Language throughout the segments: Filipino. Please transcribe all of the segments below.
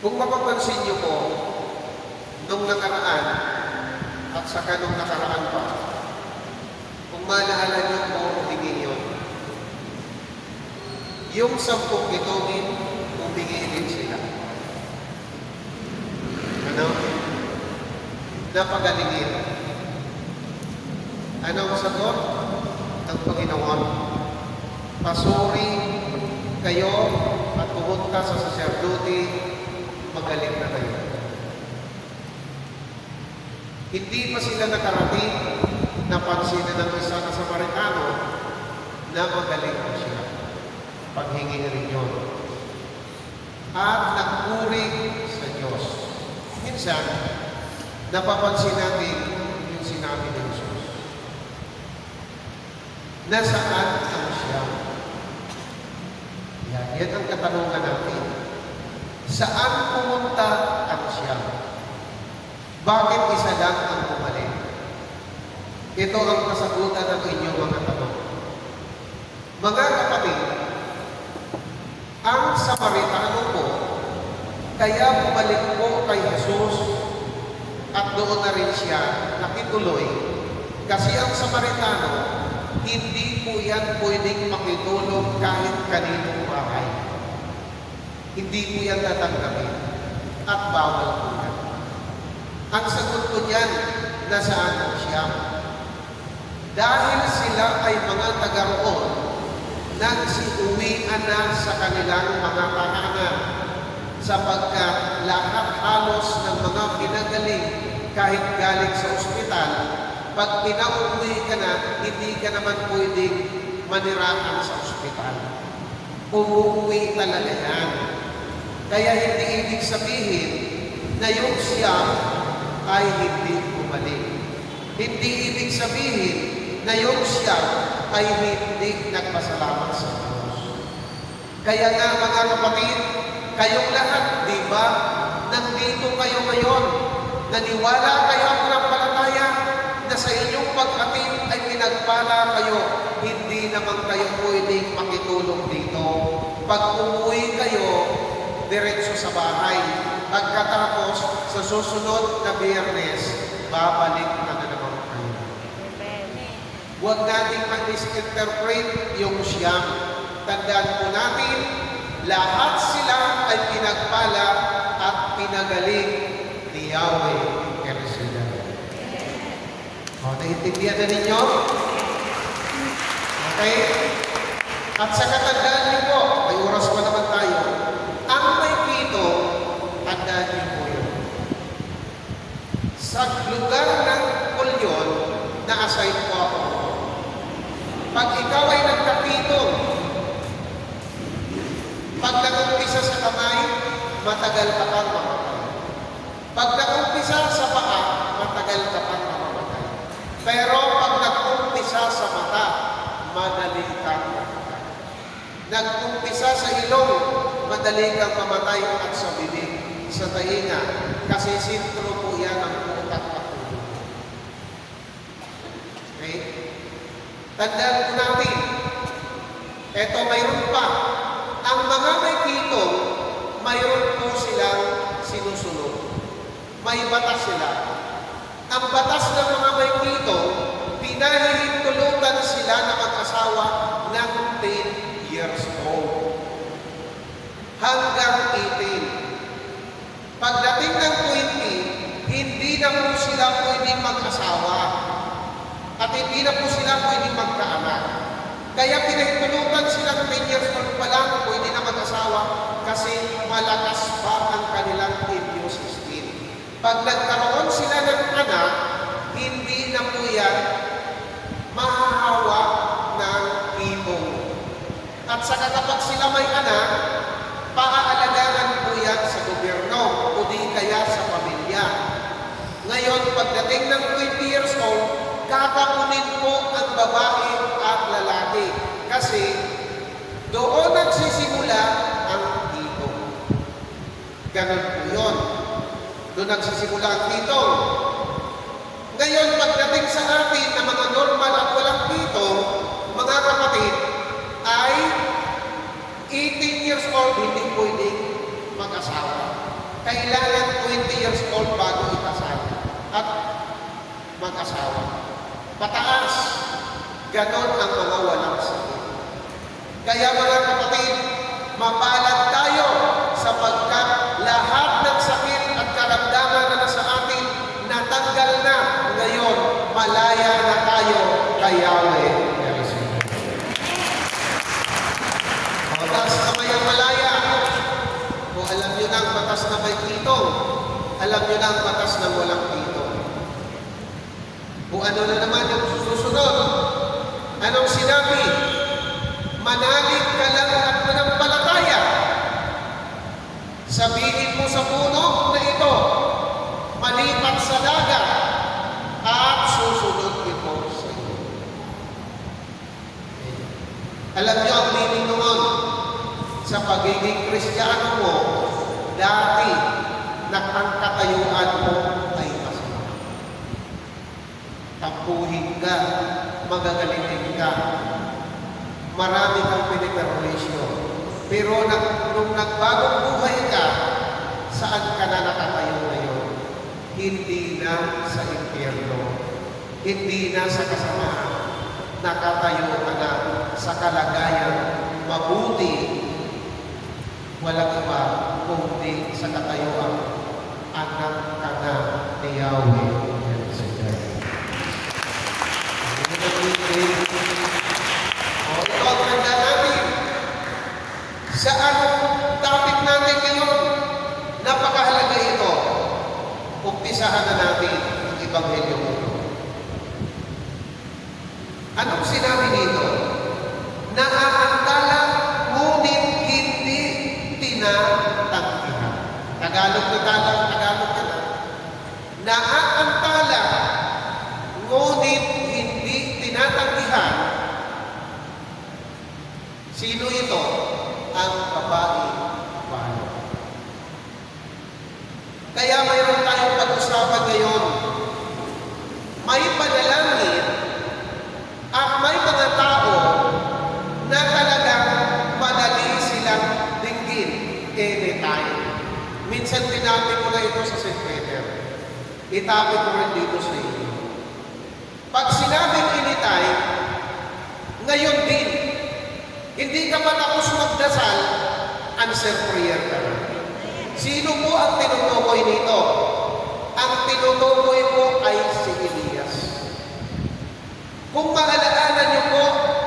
Kung mapapansin niyo po, nung nakaraan at saka nung nakaraan pa, kung maalala niyo po, humingi yun. Yung 10 bituin, humingi din sila. Ano? Napagalingin. Anong sagot? Ang Panginoon, pasuri kayo at pumunta sa saserdote, magaling na kayo. Hindi pa sila nakarating, napansinan ng isa na Samaritano na magaling na siya. Paghingi rin yun. At nagpuri sa Diyos. Minsan, napapansin natin yung sinabi ng Jesus. Nasaan ang siya? Yan ang katanungan natin. Saan pumunta ang siya? Bakit isa lang ang bumalik? Ito ang kasagutan ng inyong mga tanong. Mga kapatid, ang Samaritano po, kaya bumalik po kay Jesus at doon na rin siya nakituloy. Kasi ang Samaritano, hindi po yan pwedeng makitulog kahit kaninong bahay. Hindi po yan tatanggapin at bawal po yan. Ang sagot ko niyan, nasaan siya? Dahil sila ay mga taga-roon, nagsiuwian na sa kanilang mga tahanan sapagkat lahat halos ng mga pinagaling kahit galing sa ospital, pag pinauwi ka na, hindi ka naman pwedeng manirahan sa ospital. Umuwi talaga yan. Kaya hindi ibig sabihin na yung siya ay hindi bumalik. Hindi ibig sabihin na yung siya ay hindi nagpasalamat sa Diyos. Kaya nga mga kapatid, kayong lahat, di ba, nandito kayo ngayon, naniwala kayo ang panampalataya na sa inyong pag-atid ay pinagpala kayo, hindi naman kayo pwedeng makitulong dito. Pag umuwi kayo, diretso sa bahay. Pagkatapos, sa susunod na Biyernes, babalik na naman kayo. Huwag natin mag-misinterpret yung siyam. Tandaan po natin, lahat sila ay pinagpala at pinagaling ni Yahweh Keresila. O, naiintindihan na ninyo? Okay? At sa katandaan niyo po, may oras pa naman tayo, ang may pito, tandaan niyo po yun. Sa lugar ng Pulyon, na-assign po ako. Pag ikaw ay nagkapitong, pag nag-umpisa sa kamay, matagal ka pang mamatay. Pag nag-umpisa sa paa, matagal ka pang mamatay. Pero pag nag-umpisa sa mata, madali kang mamatay. Nag-umpisa sa ilong, madali kang mamatay at sa bibig, sa tainga, kasi sintro po yan ang utak at ulo. Okay? Tandaan po natin, eto mayroon pa, ang mga may pitong, mayroon po silang sinusunod. May batas sila. Ang batas ng mga may pitong, pinahihintulutan sila na mag-asawa ng 10 years old. Hanggang 18. Pagdating ng 20, hindi na po sila pwedeng mag-asawa. At hindi na po sila pwedeng magkaanak. Kaya pinahintulutan sila ng 10 years old pa lang, pwede na mag-asawa kasi malakas pa ang kanilang immune system. Pag nagkaroon sila ng anak, hindi na po yan mahahawa ng ibong. At saka kapag sila may anak, paaalagaan po yan sa gobyerno o di kaya sa pamilya. Ngayon, pagdating ng 20 years old, kakapunin po ang babae at lalaki. Kasi doon nagsisimula ang titong. Ganon po yun. Doon nagsisimula ang titong. Ngayon, pagdating sa atin na mga normal at walang titong, mga kapatid, ay 18 years old, hindi pwedeng mag-asawa. kailangan 20 years old bago ikasal at mag-asawa. Pataas, ganon ang mga walang sakit. Kaya mga kapatid, mapalad tayo sapagkat lahat ng sakit at karamdaman na nasa atin natanggal na ngayon. Malaya na tayo kay Yahweh. Batas na may malaya. Kung alam nyo na ang batas na may pitong, alam nyo na ang batas na walang pitong. Kung ano na naman yung susunod, anong sinabi? Manalig ka lang at manampalataya. Sabihin mo sa puno na ito, malipat sa dagat, at susunod ito sa iyo. Alam niyo ang meaning noon, sa pagiging Kristiyano mo, dati ang katayuan mo ay masama. Tampuhin ka, magagalitin ka, marami kang piniperwisyo. Pero nung nagbagong buhay ka, saan ka na nakatayo ngayon? Hindi na sa impyerno, hindi na sa kasamaan. Nakatayo ka na sa kalagayan mabuti, walang iba kundi sa katayuan anak ka na ni Yahweh. Ito ang ganda natin. Sa anong topic natin ngayon? Napakahalaga ito. Umpisahan na natin ang Ebanghelyo ito. Anong sinabi dito? Naaantala, ngunit hindi tinatanggihan. Tagalog na. Naaantala, ngunit hindi tinatanggihan. Sino ito? Ang babae palo. Kaya mayroon tayong pag-usapan ngayon. May panalangin at may mga tao na talagang madali silang dinggin anytime. Minsan tinapin ko na ito sa St. Peter. Itapin ko rin dito sa inyo. Pag sinabing anytime, ngayon din, hindi ka pa tapos magdasal, answer prayer ka na. Sino po ang tinutukoy nito? Ang tinutukoy po ay si Elias. Kung maalala niyo po,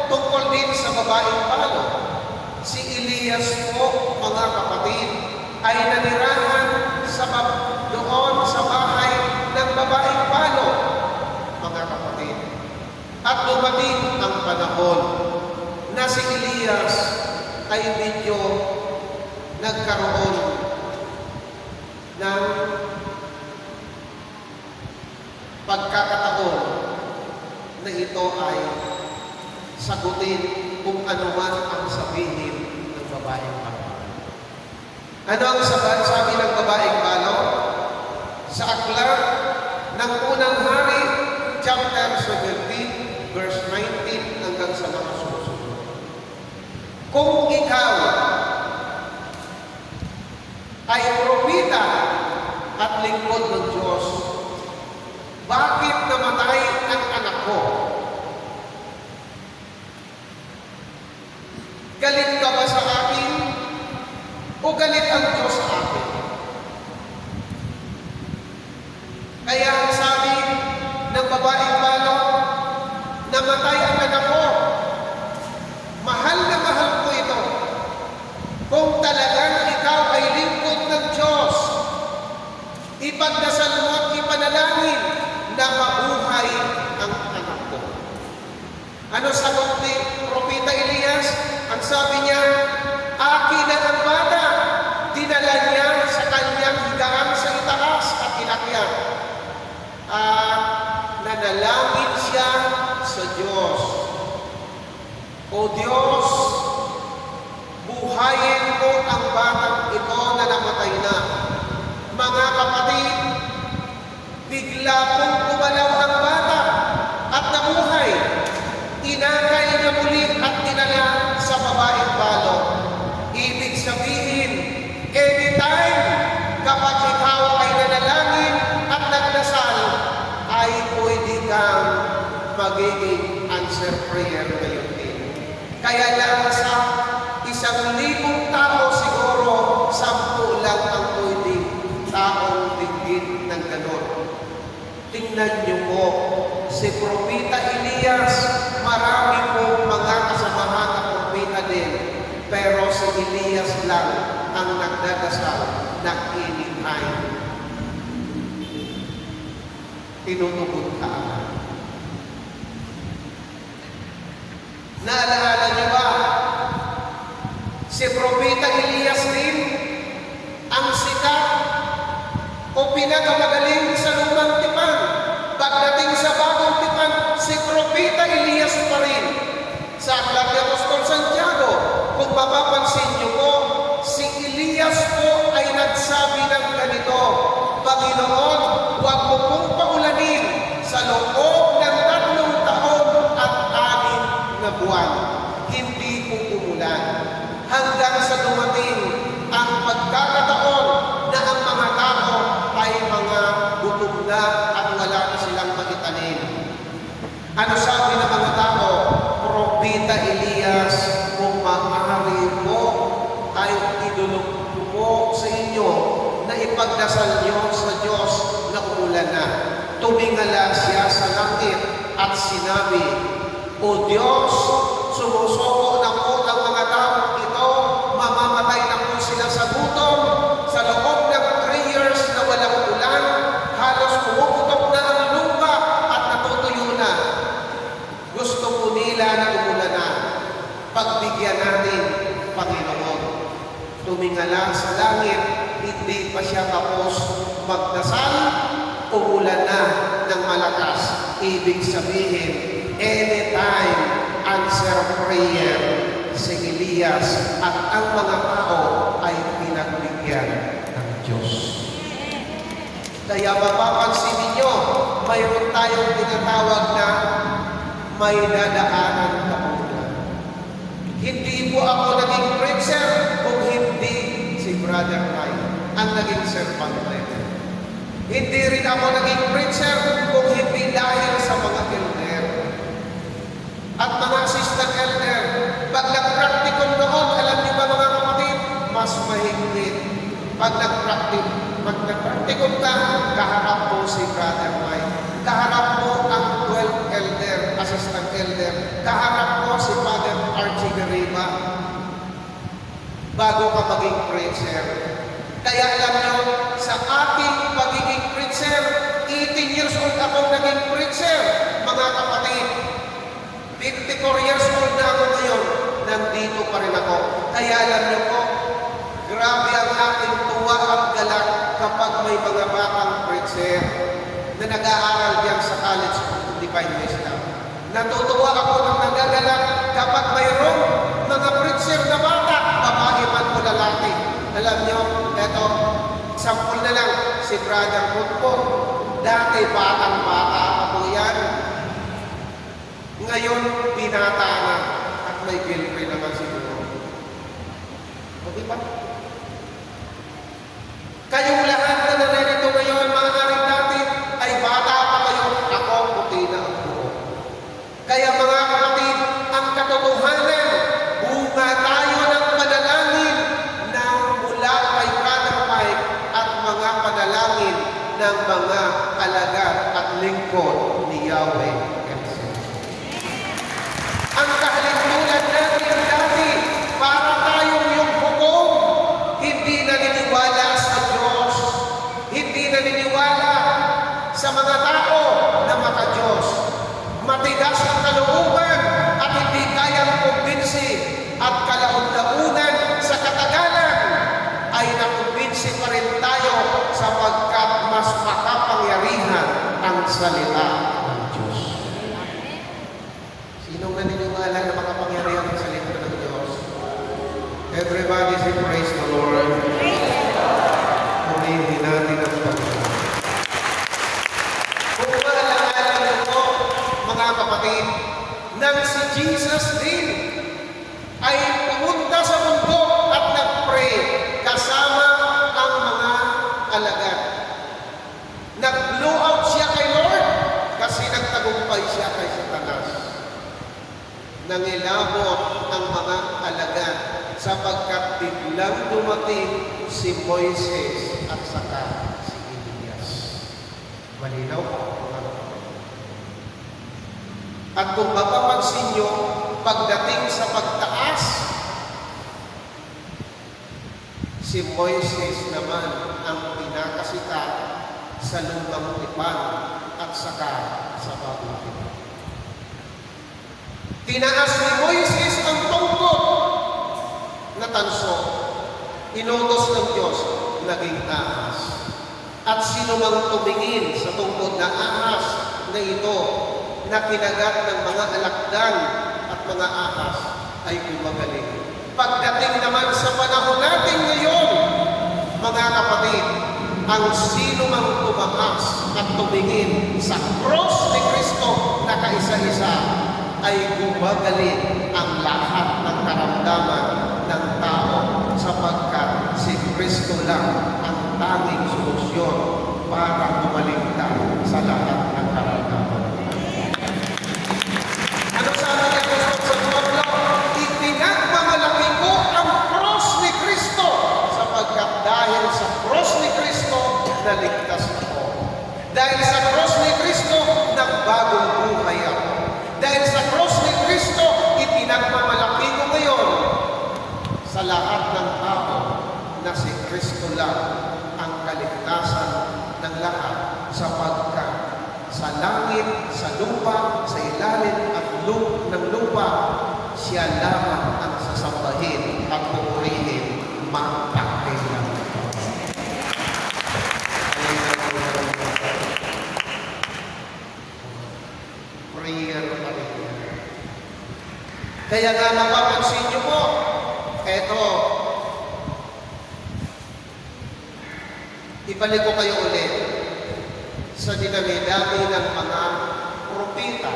tungkol din sa babaeng palo, si Elias po, mga kapatid, ay nanirahan doon sa bahay ng babaeng palo, mga kapatid. At dumating ang panahon na si Elias ay medyo nagkaroon ng pagkakataon na ito ay sagutin kung ano man ang sabihin ng babaeng palo. Ano ang sabi ng babaeng palo? Sa aklat ng unang hari, chapter 17, verse 19 hanggang sa mga susunod. Kung ikaw ay propeta at lingkod ng Diyos, bakit namatay ang anak ko? Galit ka ba sa akin? O galit ang Diyos sa akin? Kaya ang sabi ng babaeng palo, namatay ang anak ko. Mahal na mahal ko ito. Kung talagang ikaw ay lingkod ng Diyos, ipagdasal mo at ipanalangin na mabuhay ang anak ko. Ano sagot ni Propeta Elias? Ang sabi niya, akin na ang bata. Dinala niya sa kanyang higaan sa itaas at inakyat. At nanalangin siya sa Diyos. O Diyos, buhayin mo ang batang ito na namatay na. Mga kapatid, bigla pong kumalaw ang bata at nabuhay. Inakay niya muli at dinala sa babaeng palo. Ibig sabihin, anytime kapag magiging answer prayer ngayon din. Kaya lang sa 1,000 tao siguro, 10 lang ang pwedeng taong dinggin ng ganon. Tingnan niyo po, si Propeta Elias, marami po mga kasamahan na propeta din, pero si Elias lang ang nagdadasal ng anytime. Tinutugon ka. Naalala niyo ba? Si Propeta Elias din ang sikat o pinakamagaling sa lumang tipan. Pagdating sa bagong tipan, si Propeta Elias pa rin. Sa Aklat ni Apostol Santiago, kung mapapansin niyo po, si Elias po ay nagsabi ng ganito, Panginoon, huwag mo pong paulanin sa loob ng 3 taon at 6 na buwan. Hindi po umulan. Hanggang sa dumating ang pagkakataon na ang mga tao ay mga gutom na at wala na silang maitanim. Ano sabi ng mga tao? Propeta Elias, kung maaari po, tayo idulog po sa inyo na ipagdasal niyo sa Diyos na umulan na. Tumingala siya sa langit at sinabi, O Diyos, sumusuko na po ang mga taong ito, mamamatay na po sila sa gutom, sa loob ng 3 years na walang ulan, halos pumuputok na ang lupa at natutuyo na. Gusto po nila na umulan na. Pagbigyan natin, Panginoon. Tumingala sa langit, hindi pa siya tapos magdasal, umulan na ng malakas. Ibig sabihin, anytime answer prayer si Elias at ang mga tao ay pinagbigyan ng Diyos. Kaya mapapansin ninyo, mayroon tayong tinatawag na may dadaanan na ulan. Hindi po ako naging preacher kung hindi si Brother Mike ang naging servant leader. Hindi rin ako naging preacher kung hindi dahil sa mga elder at mga assistant elder. Pag nag-practicum noon, alam niyo ba mga kapatid, mas mahigpit. Pag nag-practicum ka, kaharap po si Brother Mike. Kaharap po ang 12 elder, assistant elder. Kaharap po si Father Archie Garima bago ka maging preacher. Kaya alam niyo, sa aking pagiging preacher, 18 years old akong naging preacher, mga kapatid. 54 years old na ako ngayon, nandito pa rin ako. Kaya alam niyo po, grabe ang aking tuwa at galak kapag may mga batang preacher na nag-aaral diyan sa College of Divine Wisdom. Natutuwa ako ng nagagalak kapag mayroong mga preacher na bata, babae man o lalaki. Alam niyo, eto, sample na lang, si Brother Putpo. Dati batang-bata ako yan. Ngayon, binata na at may girlfriend naman siguro. O diba? Kayong lahat na naririto ngayon, mga aring dati, ay bata pa kayo. Ako, puti na ang buo. Kaya mga kapatid, ang katotohanan, bunga tayo ng panalangin na mula kay Brother Mike at mga panalangin ng mga alagad at lingkod ni Yahweh. Ang kahalintulad natin dati, para tayong yung hukom, hindi naniniwala sa Diyos, hindi naniniwala sa mga tao na maka-Diyos. Matigas ang kalooban at hindi kayang kumbinsi at kalaon-launan sa katagalan ay nakumbinsi pa rin tayo sapagkat mas makapangyarihan ang salita ng Diyos. Sinong naniniwala na makapangyarihan ang salita ng Diyos? Everybody say praise the Lord. Purihin natin ang Panginoon. Kung maalala niyo po, mga kapatid, nang si Jesus din ay pumunta sa mundo at nag-pray kasama ang mga alagad. Nag-blow out siya kay Lord kasi nagtagal nagtagumpay siya kay Satanas. Nangilabot ang mga alagad sapagkat biglang dumating si Moises at saka si Elias. Malinaw po, mga kapatid. At kung mapapansin nyo, pagdating sa pagtaas, si Moises naman ang pinakasikat sa lumang tipan at saka sa bagong tipan. Tinaas ni Moises ang tungkod na tanso. Inutos ng Diyos, naging ahas. At sino mang tumingin sa tungkod na ahas na ito, na kinagat ng mga alakdan at mga ahas, ay gumagaling. Pagdating naman sa panahon natin ngayon, mga kapatid, ang sino mang tumakas at tumingin sa cross ni Kristo na kaisa-isa, ay gumagaling ang lahat ng karamdaman ng tao sapagkat si Kristo lang ang tanging solusyon para kumaligtas sa lahat ng karamdaman. Ano sabi niya sa Pablo? Ipinagmamalaki ko ang cross ni Kristo sapagkat dahil sa cross ni Kristo, naligtas ako. Dahil sa cross ni Kristo, nagbagong buhay ako. Dahil sa cross ni Kristo, ipinagmamalaki ko ngayon sa lahat ng tao na si Kristo lang ang kaligtasan ng lahat sapagkat sa langit, sa lupa, sa ilalim at ng lupa, siya lamang ang sasambahin at pupurihin magpakailan. Prayer pa rin. Kaya nga napapansin niyo po, eto, ibalik ko kayo ulit sa dinami-dami ng mga propeta.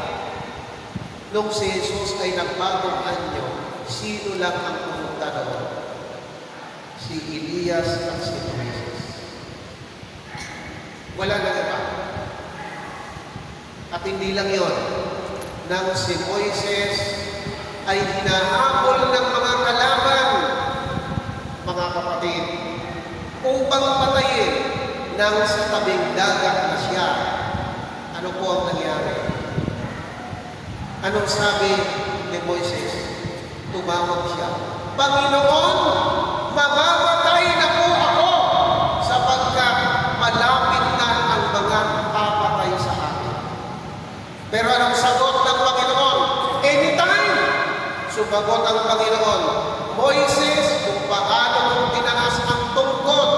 Nung si Jesus ay nagbagong anyo, sino lang ang pumunta doon? Si Elias at si Moises. Wala na iba. At hindi lang yon, nang si Moises ay hinahabol ng mga kalaban, mga kapatid, upang patayin nang sa tabing dagat na siya. Ano po ang nangyari? Anong sabi ni Moises? Tumawag siya, Panginoon, mamamatay na po ako sapagkat malapit na ang mga papatay sa akin. Pero anong sagot ng Panginoon? Anytime! Sumagot ang Panginoon, Moises, kung paano mong tinaas ang tungkod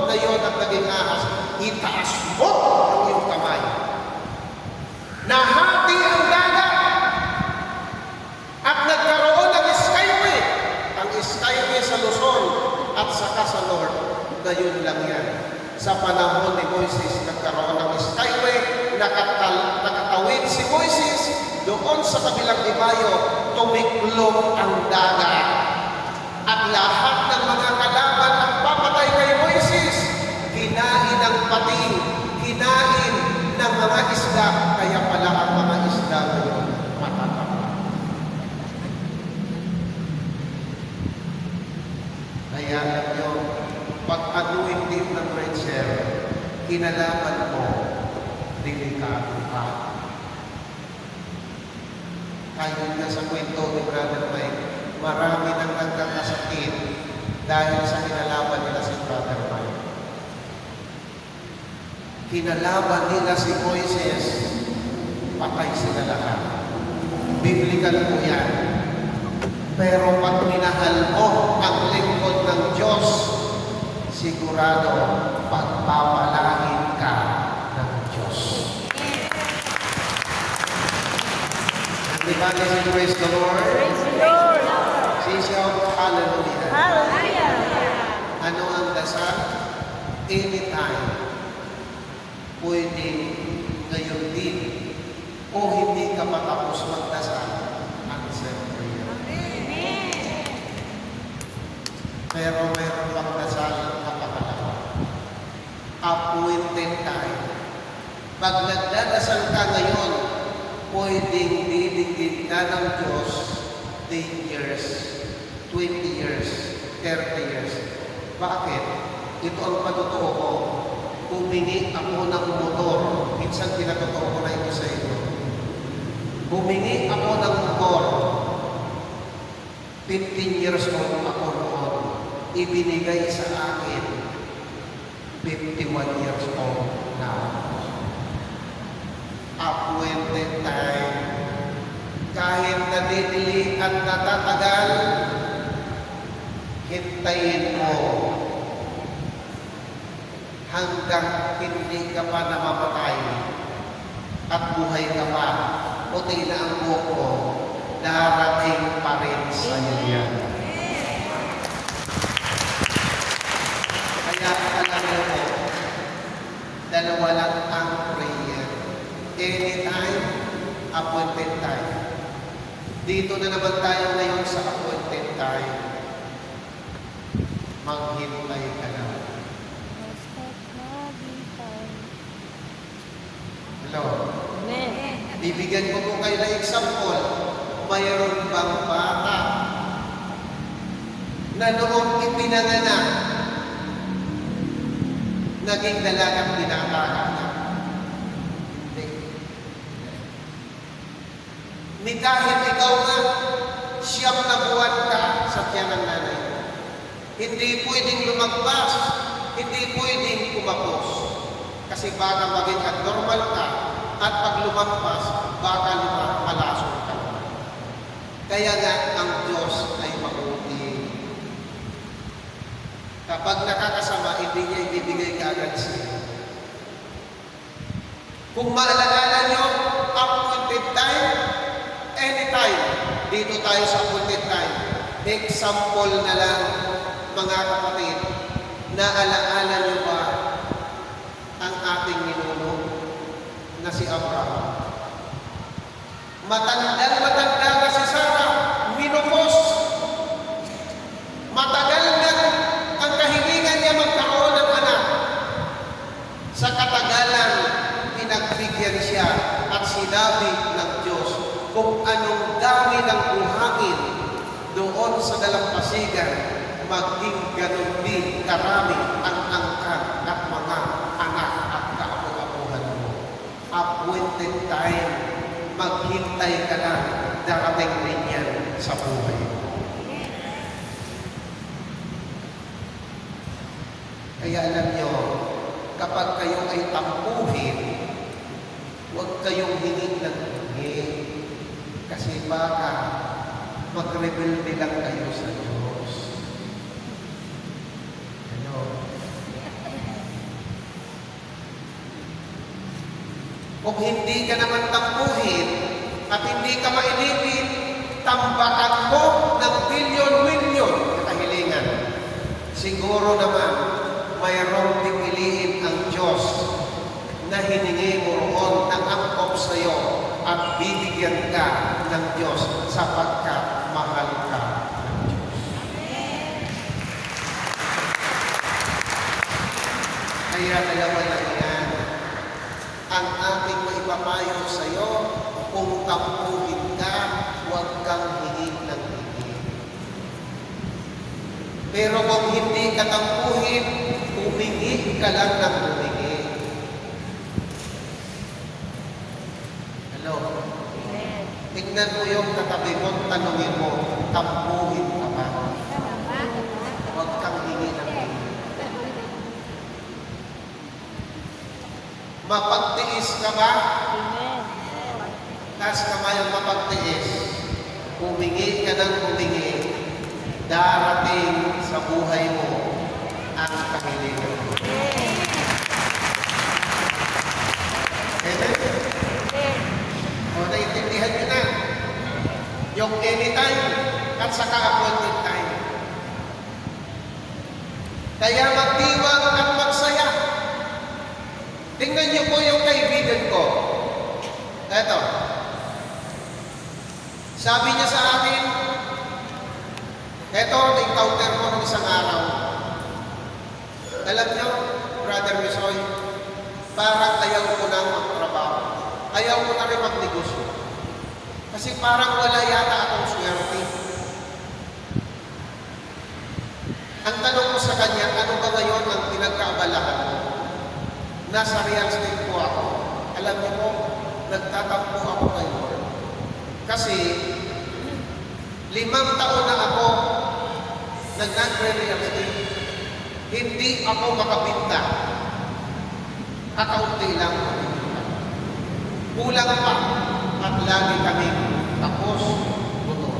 na iyon at naging ahas, itaas mo ang iyong kamay. Nahati ang dagat at nagkaroon ng skyway. Ang skyway sa Luzon at saka sa North, gayon lang yan. Sa panahon ni Moises, nagkaroon ng skyway, nakatawid si Moises, doon sa kabilang ibayo, tumiklop ang dagat. At lahat ng mga kalaban ang papatay kay Moises, kinain ng pating, kinain ng mga isda, kaya pala ang mga isda ngayon matatapa. Kaya alam nyo, pag anuin din ng Rachel, kinalaman mo, delikado ka. Kahit nga sa kwento ni Brother Mike, marami nang nagkakasakit dahil sa kinalaban nila si Brother Mike. Kinalaban nila si Moises, patay sila lahat. Biblical po yan. Pero pag minahal mo ang lingkod ng Diyos, sigurado pagpapalain ka ng Diyos. Di ba kasi praise the Lord? Praise the Lord! Sisiyaw, hallelujah. Hallelujah! Ano ang dasal? Anytime. Pwede ngayon din o hindi ka matapos magdasal, answer prayer. Pero meron pang dasal na pangalawa. Appointed time. Pag nagdadasal ka ngayon, pwedeng bibigyan ka ng Diyos 10 years, 20 years, 30 years. Bakit? Ito ang patotoo ko. Humingi ako ng motor. Minsan pinatotoo ko na ito sa inyo. Humingi ako ng motor. 15 years old ako noon. Ibinigay sa akin 51 years old now. Appointed time. Kahit nadidili at natatagal, hintayin mo hanggang hindi ka pa namamatay at buhay ka pa. Puti na ang buhok mo, darating pa rin sa iyo yan. Kaya alam mo, dalawa lang ang prayer. Anytime, appointed time. Dito na naman tayo ngayon sa appointed time. Maghintay ka na. Hello? Amen. Bibigyan ko po kayo ng example. Mayroon bang bata na noong ipinanganak, naging dalagang binata ka na? Ni kahit ikaw nga, siyam na buwan ka sa tiyan ng nanay mo. Hindi pwedeng lumagpas, hindi pwedeng kumapos. Kasi baka maging abnormal ka at pag lumagpas, baka malasong ka. Kaya nga, ang Diyos ay mabuti. Kapag nakakasama, hindi niya ibibigay kaagad siya. Kung maalala nyo, appointed time, anytime, dito tayo sa appointed time. Example na lang, mga kapatid, naalaala nyo ba ang ating ninuno na si Abraham? Matandang-matanda na si Sarah, minupos. Matagal na ang kahilingan niya magkaroon ng anak. Sa katagalan, pinagbigyan siya at sinabi ng Diyos kung anong dami ng buhangin doon sa dalampasigan, maging ganun din karami ang angkan at mga anak at kaapo-apuhan mo. Appointed time, maghintay ka lang, darating rin yan sa buhay mo. Kaya alam nyo, kapag kayo ay tampuhin, huwag kayong hingin ng hingin. Kasi baka mag-rebelde lang kayo sa Diyos. Ano? Kung hindi ka naman tampuhin at hindi ka mainipin, tambakan mo ng bilyon-milyon na kahilingan. Siguro naman, mayroong pipiliin ang Diyos na hiningi mo roon ng angkop sa iyo at bibigyan ka ng Diyos sapagkat mahal ka ng Diyos. Kaya dalawa lang yan. Ang ating maipapayo sa iyo, kung tampuhin ka, huwag kang hingin ng hingin. Pero kung hindi ka tampuhin, humingi ka lang ng humingi. Hello? Amen. Tingnan mo yung katabi mo, tanungin mo, tampuhin ka ba? Huwag kang hingi ng hingi. Mapagtiis ka ba? Amen. Taas kamay ang mapagtiis. Humingi ka ng humingi. Darating sa buhay mo ang kahilingan mo. Amen? O, naiintindihan nyo na. Yung anytime at saka appointed time. Kaya magdiwang at magsaya. Tingnan niyo po yung kaibigan ko. Eto. Sabi niya sa akin, eto, na-encounter ko ng isang araw. Alam niyo, Brother Misoy, parang ayaw ko nang magtrabaho. Ayaw ko na rin magnegosyo. Kasi parang wala yata akong swerte. Ang tanong ko sa kanya, ano ba ngayon ang pinagkaabalahan mo? Nasa real estate po ako. Alam niyo po, nagtatampo ako kay Lord. Kasi 5 taon na ako nag-real estate. Hindi ako makabinta. Kakaunti lang. Kulang pa. At lagi kami tapos buto.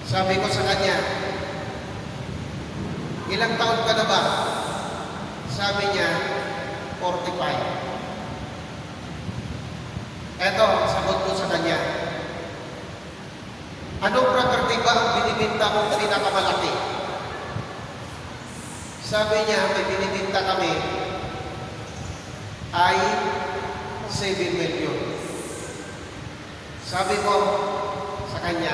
Sabi ko sa kanya, ilang taon ka na ba? Sabi niya, 45. Eto, sagot ko sa kanya, anong property ba ang binibinta mong pinakamalaki? Sabi niya, may binibinta kami ay 7 million. Sabi ko sa kanya,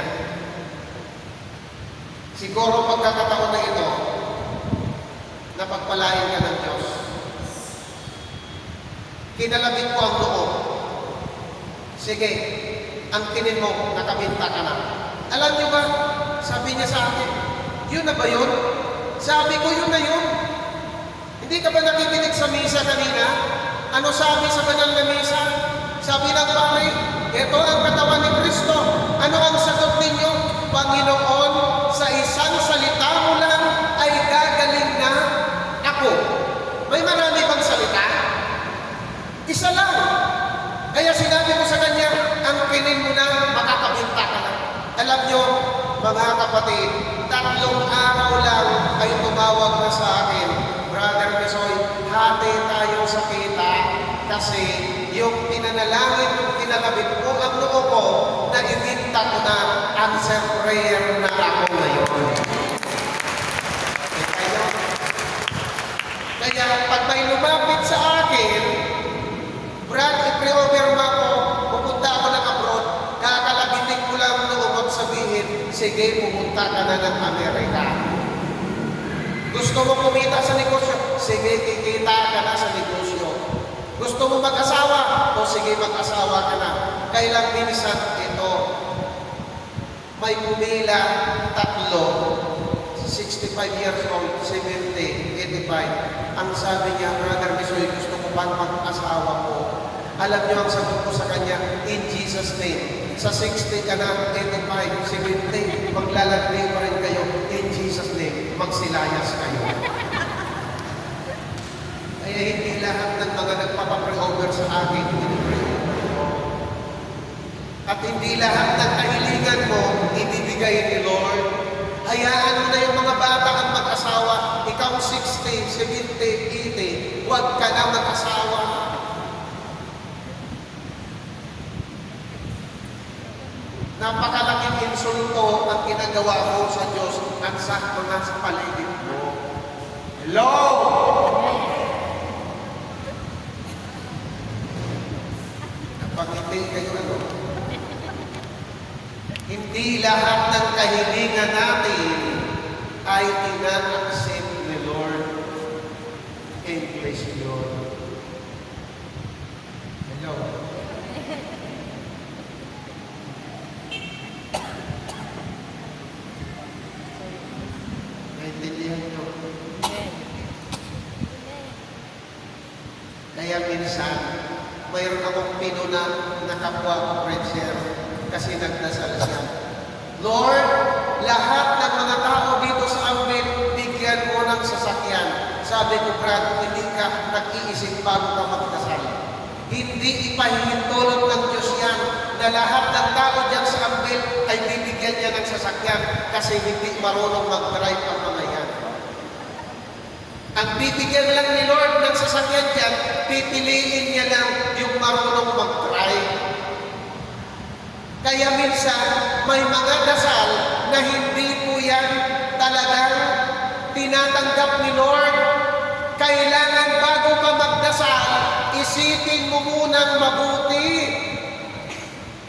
siguro pagkakataon na ito, napagpalain ka ng Diyos. Kinalabit ko ang loob. Sige, angkinin mo, nakabinta ka na. Alam niyo ba, sabi niya sa akin, yun na ba yun? Sabi ko, yun na yun. Hindi ka ba nakikinig sa misa kanina? Ano sabi sa banal na misa? Sabi ng pare, ito ang katawan ni Kristo. Ano ang sagot ninyo? Panginoon, sa isang salita mo lang ay gagaling na ako. May marami bang salita? Isa lang. Kaya sinabi ko sa kanya, angkinin mo na, makakabinta ka na. Alam nyo, mga kapatid, 3 araw lang ay tumawag na sa akin, Brother Bisoy, hati tayo sa kita kasi yung pinanalangin, yung pinakabit ko ang noo ko, na ibinta ko na answer prayer na ako ngayon. Kaya pag may lumapit sa akin, Brad, i-pre-over mo ako, pupunta ako ng abroad, kakalabitin ko lang noo at sabihin, sige, pupunta ka na ng Amerika. Gusto mo kumita sa negosyo? Sige, kikita ka na sa negosyo. Gusto mo mag-asawa? O sige, mag-asawa ka na. Kailang minsan ito, may pumila 3, 65 years old, 70, 85. Ang sabi niya, Brother Bisoy, gusto ko pang mag-asawa ko. Alam niyo ang sagot ko sa kanya, in Jesus' name. Sa 60 ka na, 85, 70, maglalagay pa rin kayo, in Jesus' name. Magsilayas kayo. Kaya hindi lahat ng mga nagpapapre-over sa akin, at hindi lahat ng kahilingan mo, ibibigay ni Lord. Hayaan mo na yung mga bata ang mag-asawa. Ikaw 60, 70, 80, huwag ka na mag-asawa. Napakalaking insulto ang ginagawa mo sa Diyos at sa mga sa paligid mo. Hello! Napangiti kayo ano? Hindi lahat ng kahilingan natin ay ina-accept ni Lord. English yun. Hello? Naintindihan nyo? Kaya minsan, mayroon akong pinuna na kapwa ko preacher kasi nagdasal siya. Lord, lahat ng mga tao dito sa amin, bigyan mo ng sasakyan. Sabi ko, Brad, hindi ka nag-iisip bago ka magdasal. Hindi ipahihintulot ng Diyos yan na lahat ng tao dyan sa amin ay bibigyan niya ng sasakyan kasi hindi marunong mag-drive ang mga yan. Ang bibigyan lang ni Lord ng sasakyan dyan, pipiliin niya lang yung marunong mag-drive. Kaya minsan, may mga dasal na hindi po yan talagang tinatanggap ni Lord. Kailangan bago ka magdasal, isipin mo munang mabuti.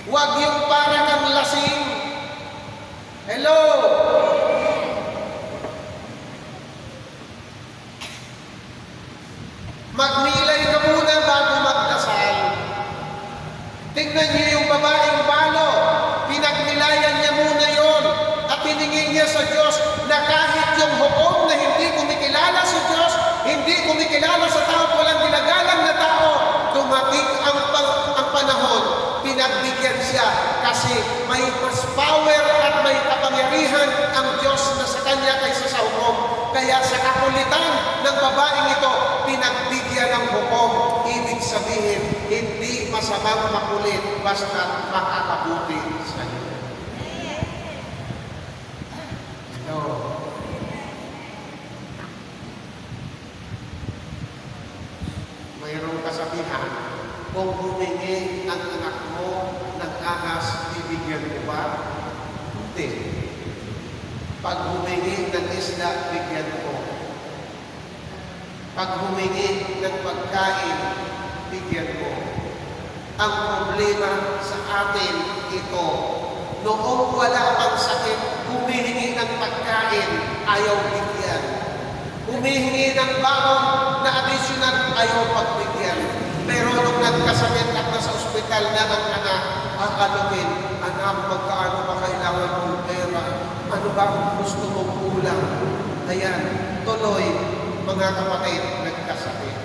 Huwag yung parang kang lasing. Hello? Magnilay ka muna bago magdasal. Tingnan Tinignan niyo yung babaeng balo. Pinagnilayan niya muna yon at hiningi niya sa Diyos na kahit yung hukom na hindi kumikilala sa Diyos, hindi kumikilala sa tao, walang ginagalang na tao, dumating ang panahon, pinagbigyan siya kasi may mas power at may kapangyarihan ang Diyos na sa kanya kaysa sa hukom. Kaya sa kakulitan ng babaeng ito, pinagbigyan ng hukom. Ibig sabihin, hindi masamang makulit basta makakabuti sa iyo. No. Mayroong kasabihan, kung humingi ang anak mo ng ahas, bibigyan mo ba? Hindi. Pag humingi ng isda, bigyan mo. Pag humingi ng pagkain, bigyan mo. Ang problema sa atin ito, noong wala pang sakit, humihingi ng pagkain, ayaw bigyan. Humihingi ng baon na additional, ayaw pagbigyan. Pero nung nagkasakit at nasa ospital na ang anak, anuhin, anak, magkaano ba kailangan mong pera? Ano ba ang gusto mong kulang? Ayan, tuloy, mga kapatid, nagkasakit.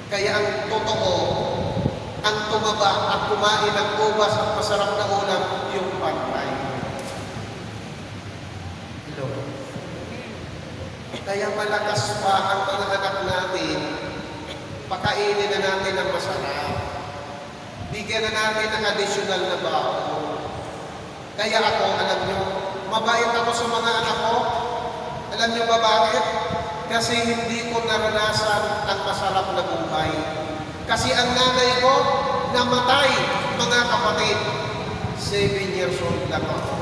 Kaya ang totoo, ang tumaba at kumain ng ubas at masarap na ulam, yung pantay. Hello. Kaya malakas pa ang mga anak natin, pakainin na natin ng masarap. Bigyan na natin ng additional na baon. Kaya ako, alam nyo, mabait ako sa mga anak ko. Alam nyo ba bakit? Kasi hindi ko naranasan ang masarap na buhay. Kasi ang nanay ko, namatay, mga kapatid. 7 years old lang ako.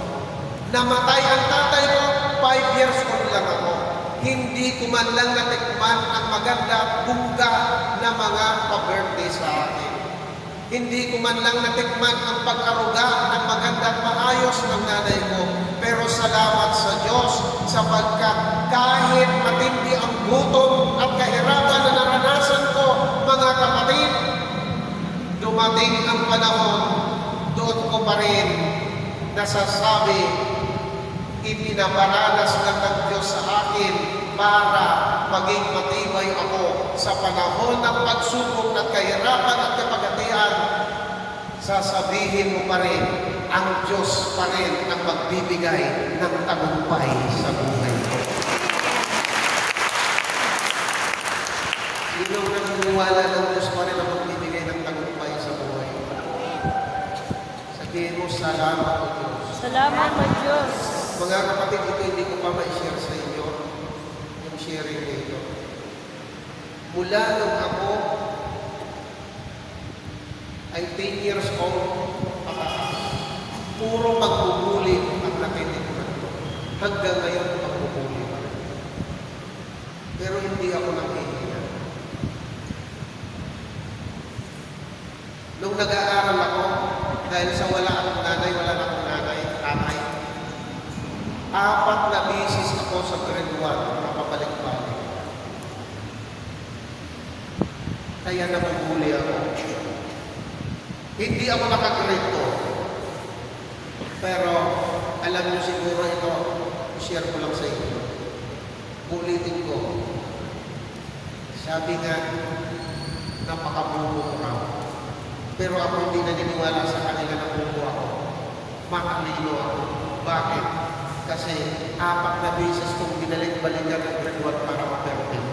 Namatay ang tatay ko, 5 years old lang ako. Hindi ko man lang natikman ang maganda at bungga na mga pa-birthday sa akin. Hindi ko man lang natikman ang pag-aruga ng maganda at maayos ng nanay ko. Pero salamat sa Diyos sapagkat kahit matindi ang gutom at kahirapan na naranasan ko, mga kapatid, dumating ang panahon, doon ko pa rin nasasabi, ipinaparanas lang ng Diyos sa akin para maging matibay ako sa panahon ng pagsubok at kahirapan at kapagatian. Sasabihin mo pa rin, ang Diyos pa rin ang magbibigay ng tagumpay sa buhay ko. Sino naniniwala ng Diyos pa rin ang magbibigay ng tagumpay sa buhay ko? Sabihin mo, salamat o Diyos. Salamat o Diyos. Mga kapatid, ito hindi ko pa ma-share sa inyo yung sharing nito. Mula nung ako ay 10 years old, puro pagbubuli ang nakinikman ko. Hanggang ngayon, pagbubuli pa rin. Pero hindi ako nakikinig. Nung nag-aaral ako, dahil sa wala akong nanay, wala na akong nanay, tatay, 4 na bisis ako sa grade 1, nakapalik-balik. Kaya nabubuli ako. Hindi ako nakagrade 2. Pero, alam niyo siguro ito, share ko lang sa inyo. Ulitin ko. Sabi nga, napakabubo ko raw. Pero ako hindi naniniwala sa kanila na bubo ako. Makalino ako. Bakit? Kasi 4 na beses kong binalik-balikan ng grade 1 para ma-perfect.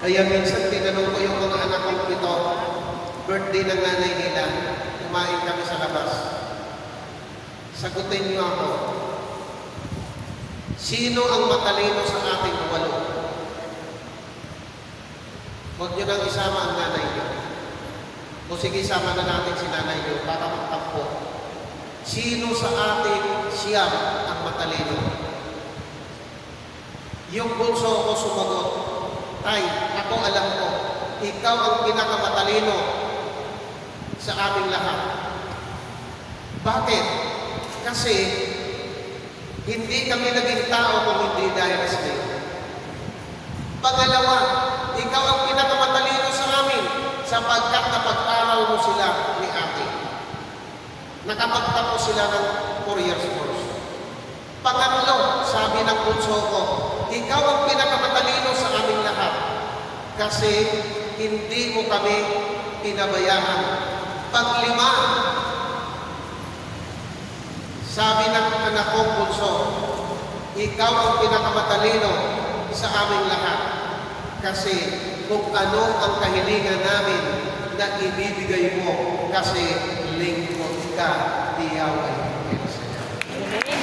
Kaya minsan tinanong ko yung mga anak kong ito, birthday ng nanay nila, kumain kami sa labas. Sagutin niyo ako, sino ang matalino sa ating 8? Huwag niyo nang isama ang nanay niyo. O sige, isama na natin si nanay niyo para magtampo. Sino sa atin siyam ang matalino? Yung bunso ko sumagot, Tay, ako alam ko, ikaw ang pinakamatalino sa aming lahat. Bakit? Kasi Hindi kami naging tao kung hindi dahil sa iyo. Pangalawa, ikaw ang pinakamatalino sa amin sapagkat napag-aral mo sila ni ate. Nakapagtapos sila ng 4 years course. Pangatlo, sabi ng bunso ko, ikaw ang pinakamatalino sa aming lahat kasi hindi mo kami pinabayaan. Panglima, sabi ng anak kong bunso, ikaw ang pinakamatalino sa aming lahat kasi kung ano ang kahilingan namin na ibibigay mo kasi lingkod ka, iyaw ay pinasaya. Amen.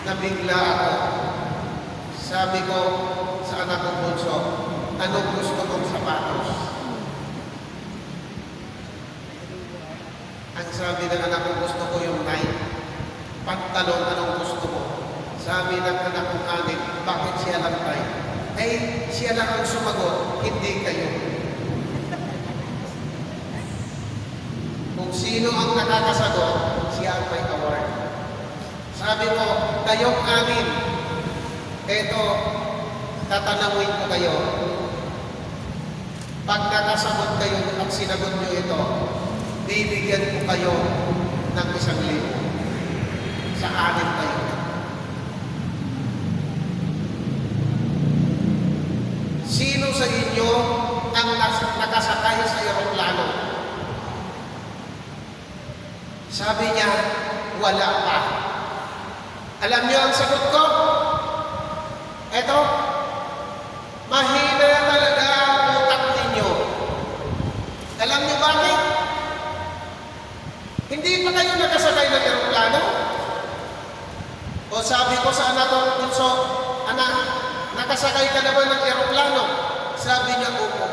Nabigla ako. Sabi ko sa anak kong bunso, anong gusto mong sapatos? Ang sabi ng anak kong gusto ko yung Nike. Pantalon, anong gusto mo? Sabi ng anak kong anik, bakit siya lang tayo? Eh, siya lang ang sumagot, hindi kayo. Kung sino ang nakakasagot, siya ang may award. Sabi ko, kayong amin, eto, tatanawin ko kayo. Pag nakasagot kayo at sinagot nyo ito, bibigyan ko kayo ng 1,000 sa amin kayo. Sino sa inyo ang nakasakay sa eroplano? Sabi niya, wala pa. Alam niyo ang sagot ko? Eto, mahina talaga ang utak ninyo. Alam niyo bakit? Hindi pa kayo nakasakay ng eroplano? O sabi ko sa anak kong bunso, anak, nakasakay ka na ba ng eroplano? Sabi niya, opo.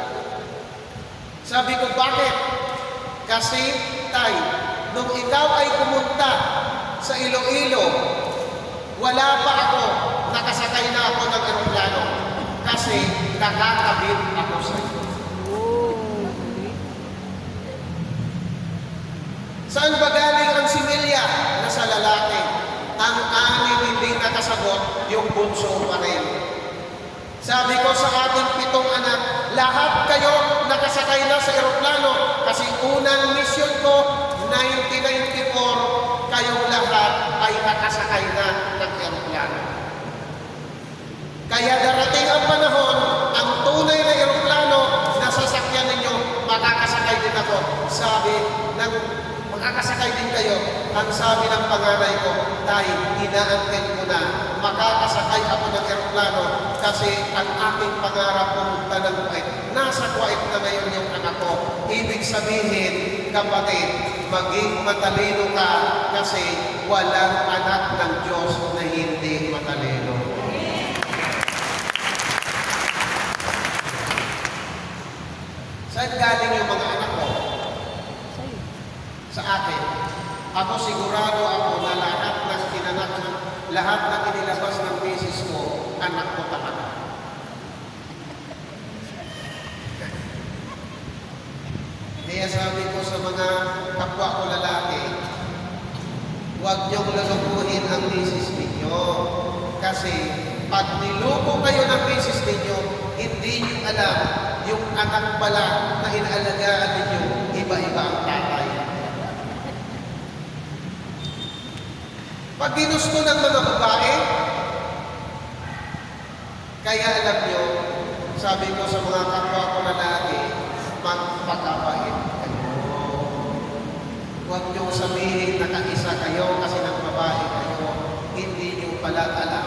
Sabi ko, bakit? Kasi, tay, nung ikaw ay pumunta sa Iloilo, wala pa ako, nakasakay na ako ng eroplano. Kasi, nakakabit ako sa iyo. Saan ba galing ang similya? Nasa lalaki. Ang anim hindi nakasagot, yung bunso pa rin. Sabi ko sa ating 7 anak, lahat kayo nakasakay na sa eroplano kasi unang mission ko, 1994, kayong lahat ay nakasakay na ng eroplano. Kaya darating ang panahon, ang tunay na eroplano na sasakyan ninyo, makakasakay din ako. Sabi ng makakasakay din kayo. Ang sabi ng panganay ko, tay, inaantay ko na makakasakay ako ng eroplano kasi ang aking pangarap pumunta ng Kuwait. Nasa Kuwait na ngayon yung anak ko. Ibig sabihin, kapatid, maging matalino ka kasi walang anak ng Diyos na hindi matalino. Saan galing yung mga anak ko? Sa akin. Ako sigurado ako na lahat ng kinanak, lahat ng inilabas ng misis ko, anak ko talaga. Kaya sabi ko sa mga kapwa ko lalaki, huwag niyong lulukuhin ang misis ninyo. Kasi pag niloko kayo ng misis ninyo, hindi niyo alam yung anak pala na inaalagaan ninyo, iba-iba ang tatay. Pag ginusto ng mga babae, kaya alam nyo, sabi ko sa mga kapwa ko lalaki, magpakabait kayo. Huwag nyo sabihin na kaisa kayo kasi ng babae kayo. Hindi nyo pala alam.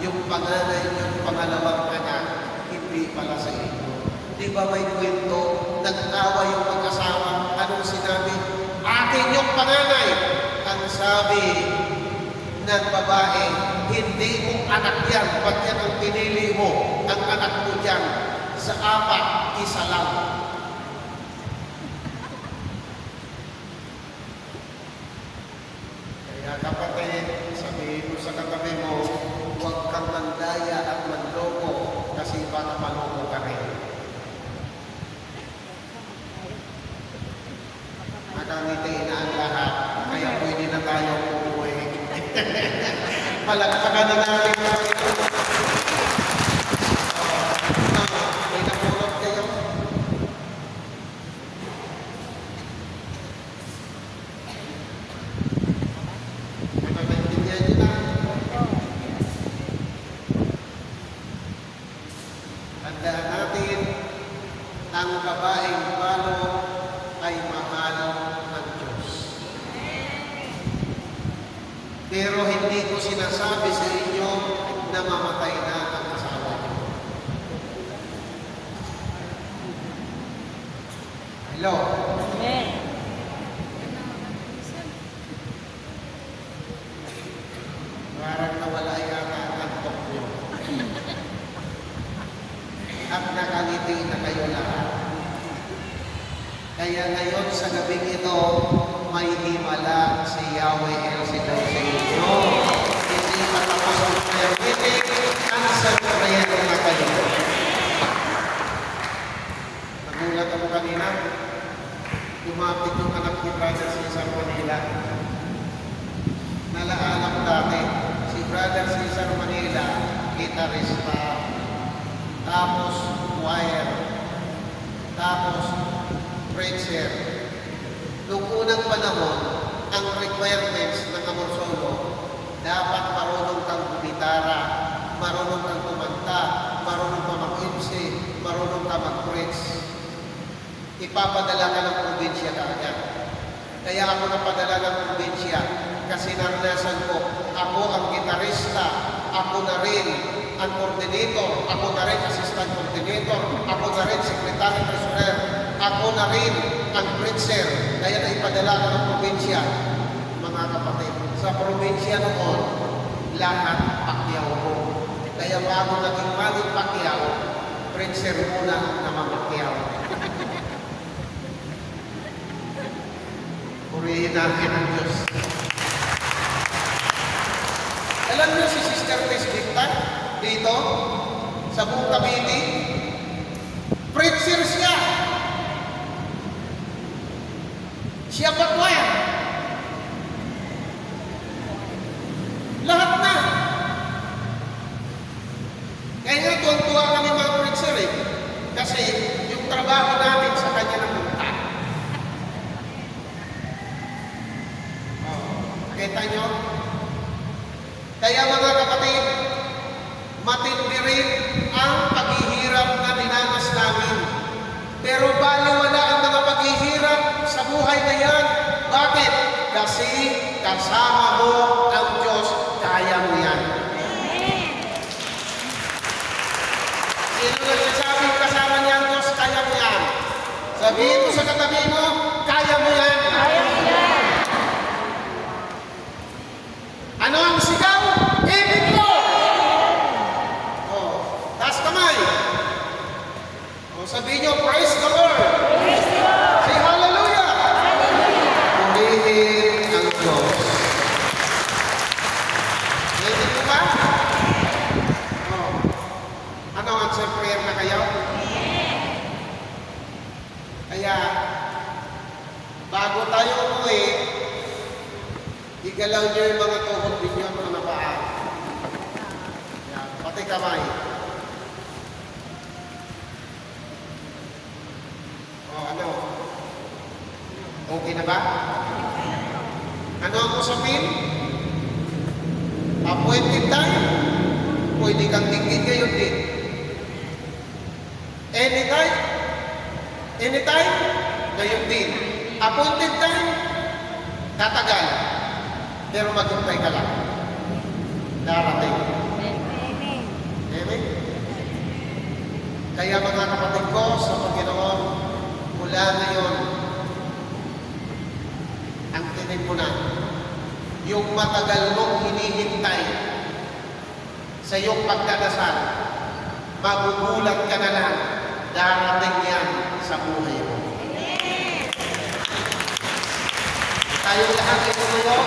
Yung panganay yung pangalawang anak, hindi pala sa inyo. Di ba may kwento, nag-awa yung mag-asawa, anong sinabi? Akin yung panganay. Ang sabi ng babae, hindi mong anak yan, pag yan ang pinili mo, ang anak mo dyan, sa 4, isa lang. Kaya kapatid, sabihin mo sa katabi mo, huwag kang mandaya at manloko kasi baka maloko ka rin. Nakangiti na ang lahat, kaya pwede tayo umuwi. Palakpakan na natin ang ito. May napulot kayo. May maintindihan nyo na. Tandaan natin, ang babaeng balo ay mahal ng Diyos. Pero hindi ko sinasabi sa inyo na mamatay na ang asawa niyo. Hello? Amen. Parang nawala yata ang antok niyo. At nakangiti na kayo lahat. Kaya ngayon sa gabing ito, may himala si Yahweh El Shaddai sa inyo. Hindi matapos ang prayer meeting, answer prayer na kayo. Nagulat ako kanina, lumapit yung anak ni Brother Cesar Manila. Nalaala ko dati, si Brother Cesar Manila, gitarista, tapos choir, tapos preacher. Noong unang panahon, ang requirements ng Amor Solo, dapat marunong kang gitara, marunong kang kumanta, marunong ka mag-MC, marunong ka mag-preach. Ipapadala ka ng probinsya kaagad. Kaya ako napadala ng probinsya kasi naranasan ko, ako ang gitarista, ako na rin ang coordinator, ako na rin assistant coordinator, ako na rin secretary treasurer, ako na rin ang preacher. Kaya naipadala ko ng probinsya, mga kapatid. Sa probinsya noon, lahat pakyaw ko. Kaya bago naging Manny Pacquiao, preacher muna ang namamakyaw. Purihin natin ang Diyos. Alam niyo si Sister Tess Dictan dito sa buong Cavite? Preacher siya. Siya pa choir. Lahat na. Kaya nga tuwang-tuwa kami mga preacher eh. Kasi yung trabaho namin sa kanya na punta. Kita nyo? Kaya mga kapatid, matindi rin ang paghihirap na dinanas namin. Pero baliwala ang mga paghihirap sa buhay na yan. Bakit? Kasi kasama mo ang Diyos, kaya mo yan. Sino nagsasabing kasama niya ang Diyos, kaya mo yan? Sabihin mo sa katabi mo, kaya mo yan. Kaya mo yan. Ano ang sigaw? Ibig mo! Oh, taas kamay. Oh, sabihin nyo, praise the Lord. Praise the Lord. Say hallelujah. Hallelujah. Purihin ang Diyos. Ready po ba? Oh. Ano ang answer prayer na kayo? Kaya, bago tayo umuwi, igalaw niyo yung mga tuhod ninyo at mga paa. Yan, pati kamay. O, ano? Okay na ba? Ano ang usapin? Appointed time? Pwede kang tingin ngayon din. Anytime? Anytime? Ngayon din. Appointed time? Tatagal. Pero maghintay ka lang. Darating. Amen. Amen? Kaya mga kapatid ko sa Panginoon, mula ngayon, ang tinin mo na, yung matagal mong hinihintay sa iyong pagdadasal, magugulat ka na lang, darating yan sa buhay mo. Tayong lahat ay tumulo,